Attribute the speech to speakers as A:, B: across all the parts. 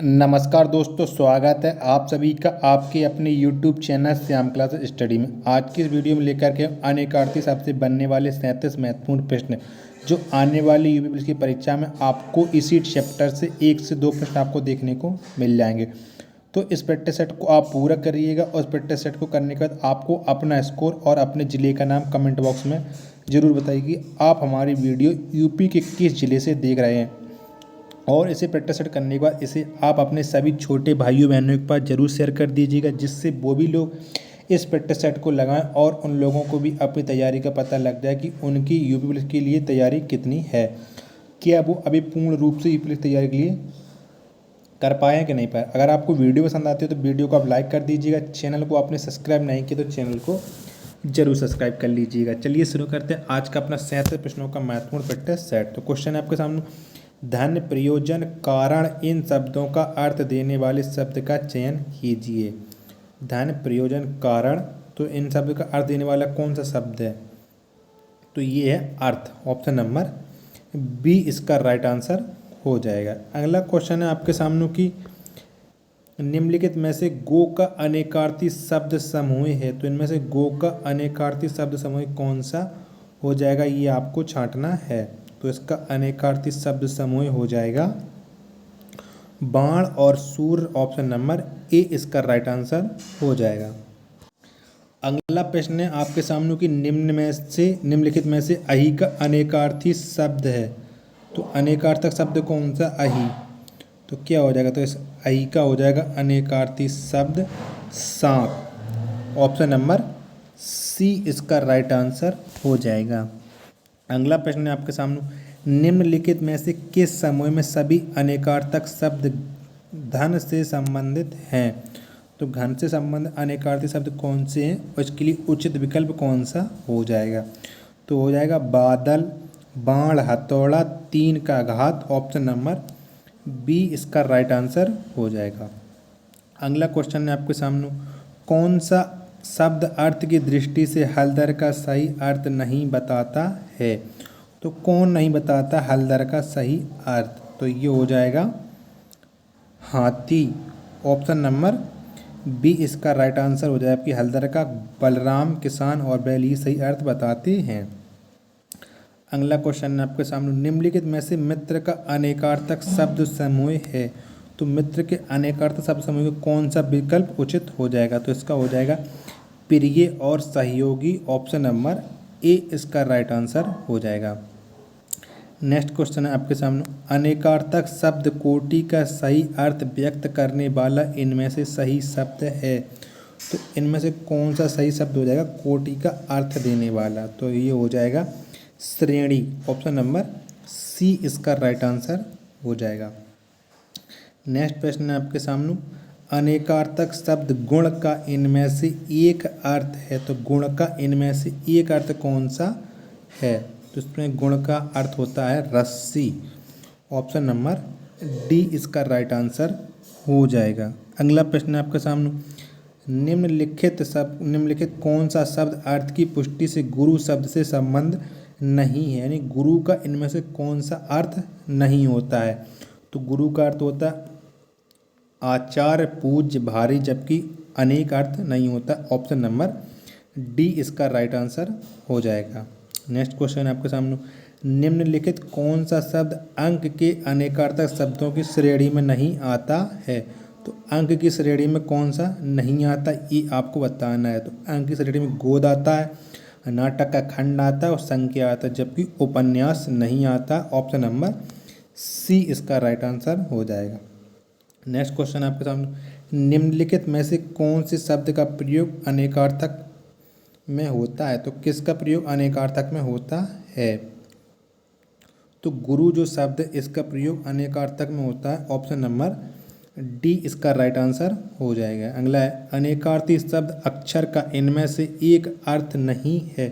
A: नमस्कार दोस्तों, स्वागत है आप सभी का आपके अपने YouTube channel Shyam class study में। आज की इस वीडियो में लेकर के अनेकार्थी शब्द से बनने वाले 37 महत्वपूर्ण प्रश्न जो आने वाली यूपी पुलिस की परीक्षा में आपको इसी चैप्टर से 1 से 2 प्रश्न आपको देखने को मिल जाएंगे। तो इस प्रैक्टिस सेट को आप पूरा करिएगा और इस प्रैक्टिस सेट को करने के बाद आपको अपना स्कोर और अपने ज़िले का नाम कमेंट बॉक्स में ज़रूर बताइए कि आप हमारी वीडियो यूपी के किस ज़िले से देख रहे हैं। और इसे प्रैक्टिस सेट करने के बाद इसे आप अपने सभी छोटे भाइयों बहनों के पास जरूर शेयर कर दीजिएगा, जिससे वो भी लोग इस प्रैक्टिस सेट को लगाएं और उन लोगों को भी अपनी तैयारी का पता लग जाए कि उनकी यूपी पुलिस के लिए तैयारी कितनी है, क्या वो अभी पूर्ण रूप से यूपी पुलिस तैयारी के लिए कर पाए हैं कि नहीं पाए। अगर आपको वीडियो पसंद आती है तो वीडियो को आप लाइक कर दीजिएगा। चैनल को आपने सब्सक्राइब नहीं किया तो चैनल को जरूर सब्सक्राइब कर लीजिएगा। चलिए शुरू करते हैं आज का अपना 37 प्रश्नों का महत्वपूर्ण प्रैक्टिस सेट। तो क्वेश्चन है आपके सामने, धन, प्रयोजन, कारण इन शब्दों का अर्थ देने वाले शब्द का चयन कीजिए। धन, प्रयोजन, कारण, तो इन शब्द का अर्थ देने वाला कौन सा शब्द है? तो ये है अर्थ। ऑप्शन नंबर बी इसका राइट आंसर हो जाएगा। अगला क्वेश्चन है आपके सामने कि निम्नलिखित में से गो का अनेकार्थी शब्द समूह है। तो इनमें से गो का अनेकार्थी शब्द समूह कौन सा हो जाएगा, ये आपको छांटना है। तो इसका अनेकार्थी शब्द समूह हो जाएगा बाण और सूर्य। ऑप्शन नंबर ए इसका राइट आंसर हो जाएगा। अगला प्रश्न है आपके सामने कि निम्नलिखित में से अहि का अनेकार्थी शब्द है। तो अनेकार्थक शब्द कौन सा? अहि। तो क्या हो जाएगा? तो इस अहि का हो जाएगा अनेकार्थी शब्द सांप। ऑप्शन नंबर सी इसका राइट आंसर हो जाएगा। अगला प्रश्न है आपके सामने, निम्नलिखित में से किस समूह में सभी अनेकार्थक शब्द धन से संबंधित हैं? तो घन से संबंधित अनेकार्थी शब्द कौन से हैं और इसके लिए उचित विकल्प कौन सा हो जाएगा? तो हो जाएगा बादल, बाण, हथौड़ा, 3 का घात। ऑप्शन नंबर बी इसका राइट आंसर हो जाएगा। अगला क्वेश्चन है आपके सामने, कौन सा शब्द अर्थ की दृष्टि से हलदर का सही अर्थ नहीं बताता है? तो कौन नहीं बताता हलदर का सही अर्थ? तो ये हो जाएगा हाथी। ऑप्शन नंबर बी इसका राइट आंसर हो जाएगा कि हलदर का बलराम, किसान और बैल ही सही अर्थ बताते हैं। अगला क्वेश्चन है आपके सामने, निम्नलिखित में से मित्र का अनेकार्थक शब्द समूह है। तो मित्र के अनेकार्थक शब्द समूह में कौन सा विकल्प उचित हो जाएगा? तो इसका हो जाएगा प्रिय और सहयोगी। ऑप्शन नंबर ए इसका राइट आंसर हो जाएगा। नेक्स्ट क्वेश्चन है आपके सामने, अनेकार्थक शब्द कोटि का सही अर्थ व्यक्त करने वाला इनमें से सही शब्द है। तो इनमें से कौन सा सही शब्द हो जाएगा कोटि का अर्थ देने वाला? तो ये हो जाएगा श्रेणी। ऑप्शन नंबर सी इसका राइट आंसर हो जाएगा। नेक्स्ट प्रश्न है आपके सामने, अनेकार्थक शब्द गुण का इनमें से एक अर्थ है। तो गुण का इनमें से एक अर्थ कौन सा है? तो इसमें गुण का अर्थ होता है रस्सी। ऑप्शन नंबर डी इसका राइट आंसर हो जाएगा। अगला प्रश्न है आपके सामने, निम्नलिखित कौन सा शब्द अर्थ की पुष्टि से गुरु शब्द से संबंध नहीं है? यानी गुरु का इनमें से कौन सा अर्थ नहीं होता है? तो गुरु का अर्थ होता है आचार्य, पूज्य, भारी, जबकि अनेक अर्थ नहीं होता। ऑप्शन नंबर डी इसका राइट आंसर हो जाएगा। नेक्स्ट क्वेश्चन है आपके सामने, निम्नलिखित कौन सा शब्द अंक के अनेकार्थक शब्दों की श्रेणी में नहीं आता है? तो अंक की श्रेणी में कौन सा नहीं आता ये आपको बताना है। तो अंक की श्रेणी में गोद आता है, नाटक का खंड आता है और संख्या आता है, जबकि उपन्यास नहीं आता। ऑप्शन नंबर सी इसका राइट आंसर हो जाएगा। नेक्स्ट क्वेश्चन आपके सामने, निम्नलिखित में से कौन से शब्द का प्रयोग अनेकार्थक में होता है? तो किसका प्रयोग अनेकार्थक में होता है? तो गुरु जो शब्द इसका प्रयोग अनेकार्थक में होता है। ऑप्शन नंबर डी इसका राइट आंसर हो जाएगा। अगला है, अनेकार्थी शब्द अक्षर का इनमें से एक अर्थ नहीं है।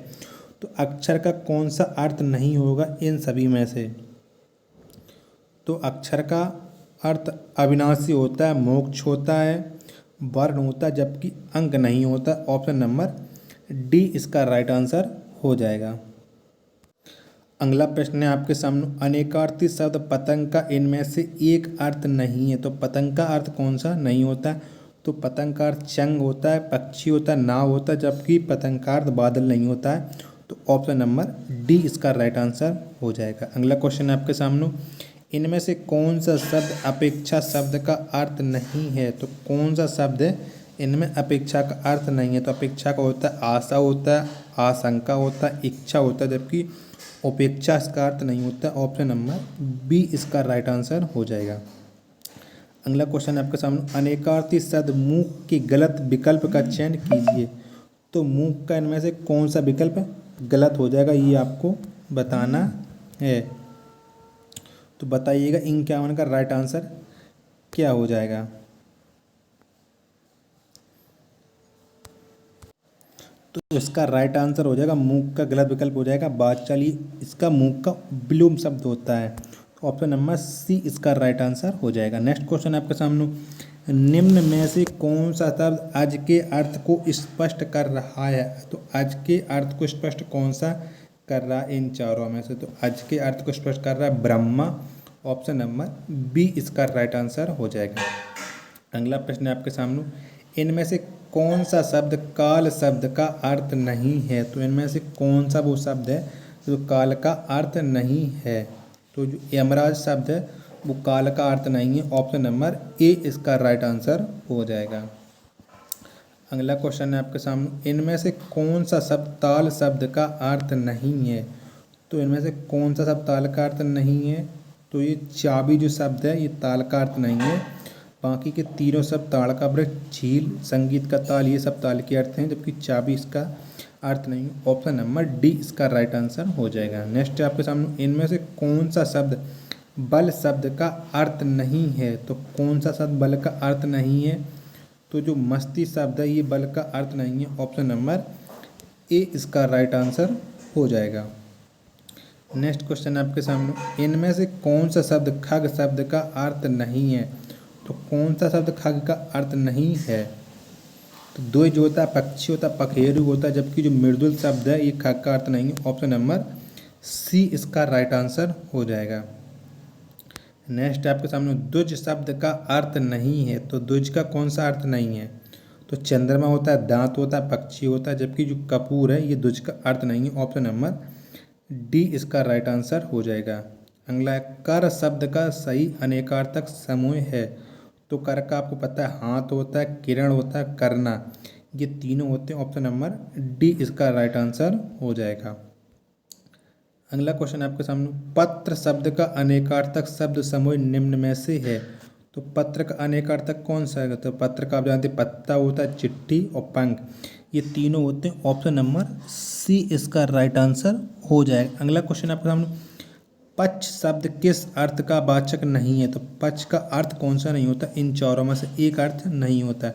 A: तो अक्षर का कौन सा अर्थ नहीं होगा इन सभी में से? तो अक्षर का अर्थ अविनाशी होता है, मोक्ष होता है, वर्ण होता है, जबकि अंक नहीं होता। ऑप्शन नंबर डी इसका राइट आंसर हो जाएगा। अगला प्रश्न है आपके सामने, अनेकार्थी शब्द पतंग का इनमें से एक अर्थ नहीं है। तो पतंग का अर्थ कौन सा नहीं होता है? तो पतंग का अर्थ चंग होता है, पक्षी होता है, नाव होता है, जबकि पतंग का अर्थ बादल नहीं होता है। तो ऑप्शन नंबर डी इसका राइट आंसर हो जाएगा। अगला क्वेश्चन है आपके सामने, इनमें से कौन सा शब्द अपेक्षा शब्द का अर्थ नहीं है? तो कौन सा शब्द है इनमें अपेक्षा का अर्थ नहीं है? तो अपेक्षा का होता है आशा होता है, आशंका होता है, इच्छा होता है, जबकि उपेक्षा इसका अर्थ नहीं होता। ऑप्शन नंबर बी इसका राइट आंसर हो जाएगा। अगला क्वेश्चन आपके सामने, अनेकार्थी शब्द मूक के गलत विकल्प का चयन कीजिए। तो मूक का इनमें से कौन सा विकल्प गलत हो जाएगा, ये आपको बताना है। तो बताइएगा इन 51 का राइट आंसर क्या हो जाएगा। तो इसका राइट आंसर हो जाएगा मूक का गलत विकल्प हो जाएगा बादशाली। इसका मूक का विलोम शब्द होता है। तो ऑप्शन नंबर सी इसका राइट आंसर हो जाएगा। नेक्स्ट क्वेश्चन आपके सामने, निम्न में से कौन सा शब्द आज के अर्थ को स्पष्ट कर रहा है? तो आज के अर्थ को स्पष्ट कौन सा कर रहा है इन चारों में से? तो आज के अर्थ को स्पष्ट कर रहा है ब्रह्मा। ऑप्शन नंबर बी इसका राइट आंसर हो जाएगा। अगला प्रश्न है आपके सामने, इनमें से कौन सा शब्द काल शब्द का अर्थ नहीं है? तो इनमें से कौन सा वो शब्द है जो काल का अर्थ नहीं है? तो जो यमराज शब्द है वो काल का अर्थ नहीं है। ऑप्शन नंबर ए इसका राइट आंसर हो जाएगा। अगला क्वेश्चन है आपके सामने, इनमें से कौन सा शब्द ताल शब्द का अर्थ नहीं है? तो इनमें से कौन सा शब्द ताल का अर्थ नहीं है? तो ये चाबी जो शब्द है ये ताल का अर्थ नहीं है। बाकी के तीनों शब्द ताड़ का वृक्ष, झील, संगीत का ताल, ये सब ताल के अर्थ हैं, जबकि चाबी इसका अर्थ नहीं है। ऑप्शन नंबर डी इसका राइट आंसर हो जाएगा। नेक्स्ट है आपके सामने, इनमें से कौन सा शब्द बल शब्द का अर्थ नहीं है? तो कौन सा शब्द बल का अर्थ नहीं है? तो जो मस्ती शब्द है ये बल का अर्थ नहीं है। ऑप्शन नंबर ए इसका राइट आंसर हो जाएगा। नेक्स्ट क्वेश्चन आपके सामने, इनमें से कौन सा शब्द खग शब्द का अर्थ नहीं है? तो कौन सा शब्द खग का अर्थ नहीं है? तो द्विज होता है, पक्षी होता है, पखेरु होता है, जबकि जो मृदुल शब्द है ये खग का अर्थ नहीं है। ऑप्शन नंबर सी इसका राइट आंसर हो जाएगा। नेक्स्ट आपके सामने, द्विज शब्द का अर्थ नहीं है। तो द्विज का कौन सा अर्थ नहीं है? तो चंद्रमा होता है, दांत होता है, पक्षी होता है, जबकि जो कपूर है ये द्विज का अर्थ नहीं है। ऑप्शन नंबर डी इसका राइट आंसर हो जाएगा। अगला है, कर शब्द का सही अनेकार्थक समूह है। तो कर का आपको पता है हाथ होता है, किरण होता है, करना, ये तीनों होते हैं। ऑप्शन नंबर डी इसका राइट आंसर हो जाएगा। अगला क्वेश्चन आपके सामने, पत्र शब्द का अनेकार्थक शब्द समूह निम्न में से है। तो पत्र का अनेकार्थक कौन सा है? तो पत्र का आप जानते हैं पत्ता होता है, चिट्ठी और पंख, ये तीनों होते हैं। ऑप्शन नंबर सी इसका राइट आंसर हो जाएगा। अगला क्वेश्चन आपके सामने, पक्ष शब्द किस अर्थ का वाचक नहीं है? तो पक्ष का अर्थ कौन सा नहीं होता? इन चारों में से एक अर्थ नहीं होता है।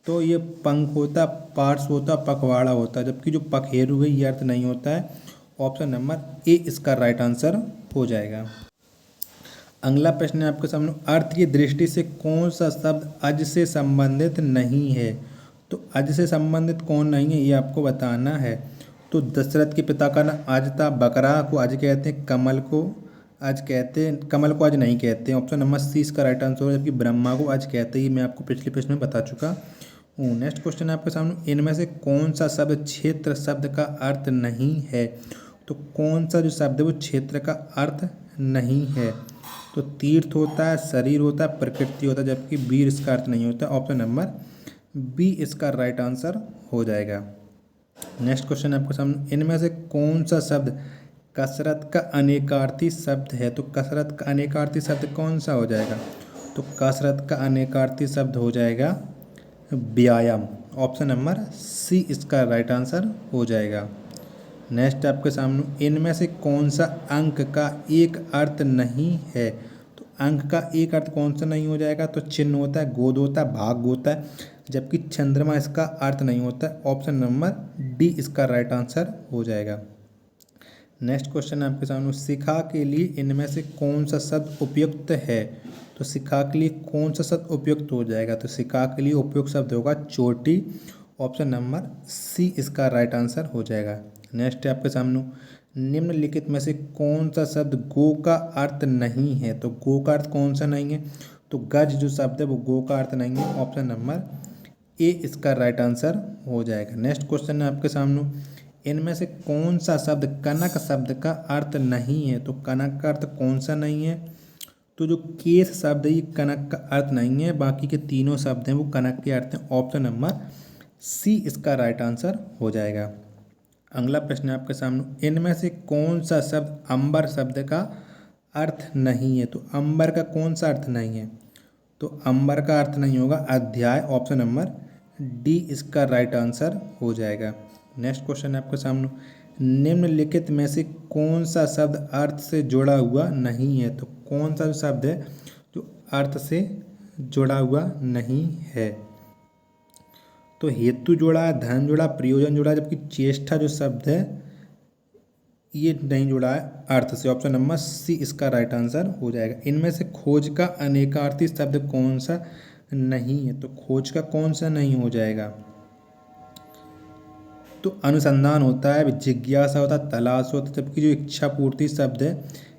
A: तो ये पंख होता, पार्श होता, पखवाड़ा होता है, जबकि जो पखेरु है ये अर्थ नहीं होता है। ऑप्शन नंबर ए इसका राइट आंसर हो जाएगा। अगला प्रश्न है आपके सामने, अर्थ की दृष्टि से कौन सा शब्द अज से संबंधित नहीं है? तो अज से संबंधित कौन नहीं है ये आपको बताना है। तो दशरथ के पिता का नाम आज था, बकरा को आज कहते हैं, कमल को आज कहते हैं, कमल को आज नहीं कहते हैं। ऑप्शन नंबर सी इसका राइट आंसर है, जबकि ब्रह्मा को आज कहते हैं। ये मैं आपको पिछले प्रश्न में बता चुका हूँ। नेक्स्ट क्वेश्चन है आपके सामने, इनमें से कौन सा शब्द क्षेत्र शब्द का अर्थ नहीं है? तो कौन सा जो शब्द है वो क्षेत्र का अर्थ नहीं है? तो तीर्थ होता है, शरीर होता है, प्रकृति होता है, जबकि वीर इसका अर्थ नहीं होता। ऑप्शन नंबर बी इसका राइट आंसर हो जाएगा। नेक्स्ट क्वेश्चन आपके सामने, इनमें से कौन सा शब्द कसरत का अनेकार्थी शब्द है? तो कसरत का अनेकार्थी शब्द कौन सा हो जाएगा? तो कसरत का अनेकार्थी शब्द हो जाएगा व्यायाम। ऑप्शन नंबर सी इसका राइट आंसर हो जाएगा। नेक्स्ट आपके सामने, इनमें से कौन सा अंक का एक अर्थ नहीं है? तो अंक का एक अर्थ कौन सा नहीं हो जाएगा? तो चिन्ह होता है, गोद होता है, भाग होता है, जबकि चंद्रमा इसका अर्थ नहीं होता है। ऑप्शन नंबर डी इसका राइट आंसर हो जाएगा। नेक्स्ट क्वेश्चन आपके सामने, शिखा के लिए इनमें से कौन सा शब्द उपयुक्त है? तो शिखा के लिए कौन सा शब्द उपयुक्त हो जाएगा? तो शिखा के लिए उपयुक्त शब्द होगा चोटी। ऑप्शन नंबर सी इसका राइट आंसर हो जाएगा। नेक्स्ट है आपके सामने, निम्नलिखित में से कौन सा शब्द गो का अर्थ नहीं है? तो गो का अर्थ कौन सा नहीं है? तो गज जो शब्द है वो गो का अर्थ नहीं है। ऑप्शन नंबर ए इसका राइट आंसर हो जाएगा। नेक्स्ट क्वेश्चन है आपके सामने, इनमें से कौन सा शब्द कनक शब्द का अर्थ नहीं है? तो कनक का अर्थ कौन सा नहीं है? तो जो केस शब्द है ये कनक का अर्थ नहीं है, बाकी के तीनों शब्द हैं वो कनक के अर्थ हैं। ऑप्शन नंबर सी इसका राइट आंसर हो जाएगा। अगला प्रश्न है आपके सामने, इनमें से कौन सा शब्द अंबर शब्द का अर्थ नहीं है? तो अंबर का कौन सा अर्थ नहीं है? तो अंबर का अर्थ नहीं होगा अध्याय। ऑप्शन नंबर डी इसका राइट आंसर हो जाएगा। नेक्स्ट क्वेश्चन है आपके सामने, निम्नलिखित में से कौन सा शब्द अर्थ से जुड़ा हुआ नहीं है? तो कौन सा शब्द है जो अर्थ से जुड़ा हुआ नहीं है? तो हेतु जुड़ा है, धन जुड़ा, प्रयोजन जुड़ा, जबकि चेष्टा जो शब्द है ये नहीं जुड़ा है अर्थ से। ऑप्शन नंबर सी इसका राइट आंसर हो जाएगा। इनमें से खोज का अनेकार्थी शब्द कौन सा नहीं है? तो खोज का कौन सा नहीं हो जाएगा? तो अनुसंधान होता है, जिज्ञासा होता है, तलाश होता है, जबकि जो इच्छा पूर्ति शब्द है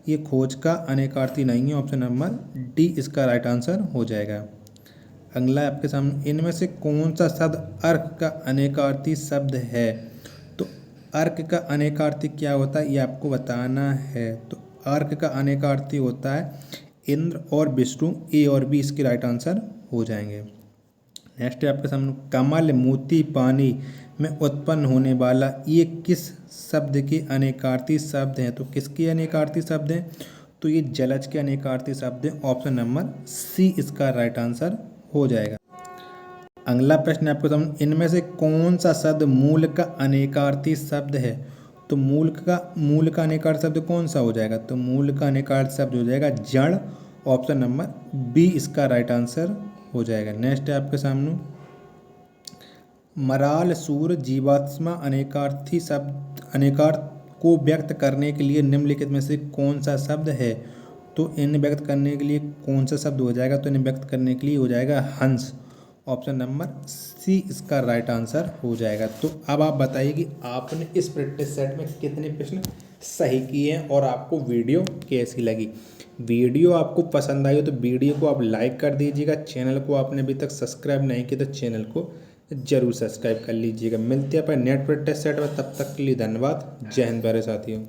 A: ये खोज का अनेकार्थी नहीं है। ऑप्शन नंबर डी इसका राइट आंसर हो जाएगा। अगला है आपके सामने, इनमें से कौन सा शब्द अर्क का अनेकार्थी शब्द है? तो अर्क का अनेकार्थी क्या होता है ये आपको बताना है। तो अर्क का अनेकार्थी होता है इंद्र और विष्णु। ए और बी इसके राइट आंसर हो जाएंगे। नेक्स्ट है आपके सामने, कमल मोती पानी में उत्पन्न होने वाला ये किस शब्द के अनेकार्थी शब्द हैं? तो किसके अनेकार्थी शब्द हैं? तो ये जलज के अनेकार्थी शब्द हैं। ऑप्शन नंबर सी इसका राइट आंसर हो जाएगा। अगला प्रश्न है आपके सामने, इनमें से कौन सा शब्द मूल का अनेकार्थी शब्द है? तो मूल का अनेकार्थी शब्द कौन सा हो जाएगा? तो मूल का अनेकार्थी शब्द हो जाएगा जड़। ऑप्शन नंबर बी इसका राइट आंसर हो जाएगा। नेक्स्ट है आपके सामने, मराल सूर जीवात्मा अनेकार्थी शब्द अनेकार्थ को व्यक्त करने के लिए निम्नलिखित में से कौन सा शब्द है? तो इन्हें व्यक्त करने के लिए कौन सा शब्द हो जाएगा? तो इन्हें व्यक्त करने के लिए हो जाएगा हंस। ऑप्शन नंबर सी इसका राइट आंसर हो जाएगा। तो अब आप बताइए कि आपने इस प्रैक्टिस सेट में कितने प्रश्न सही किए हैं और आपको वीडियो कैसी लगी। वीडियो आपको पसंद आई हो तो वीडियो को आप लाइक कर दीजिएगा। चैनल को आपने अभी तक सब्सक्राइब नहीं किया तो चैनल को जरूर सब्सक्राइब कर लीजिएगा। मिलते हैं अपने नेट प्रैक्टिस सेट में, तब तक के लिए धन्यवाद। जय हिंद प्यारे साथियों।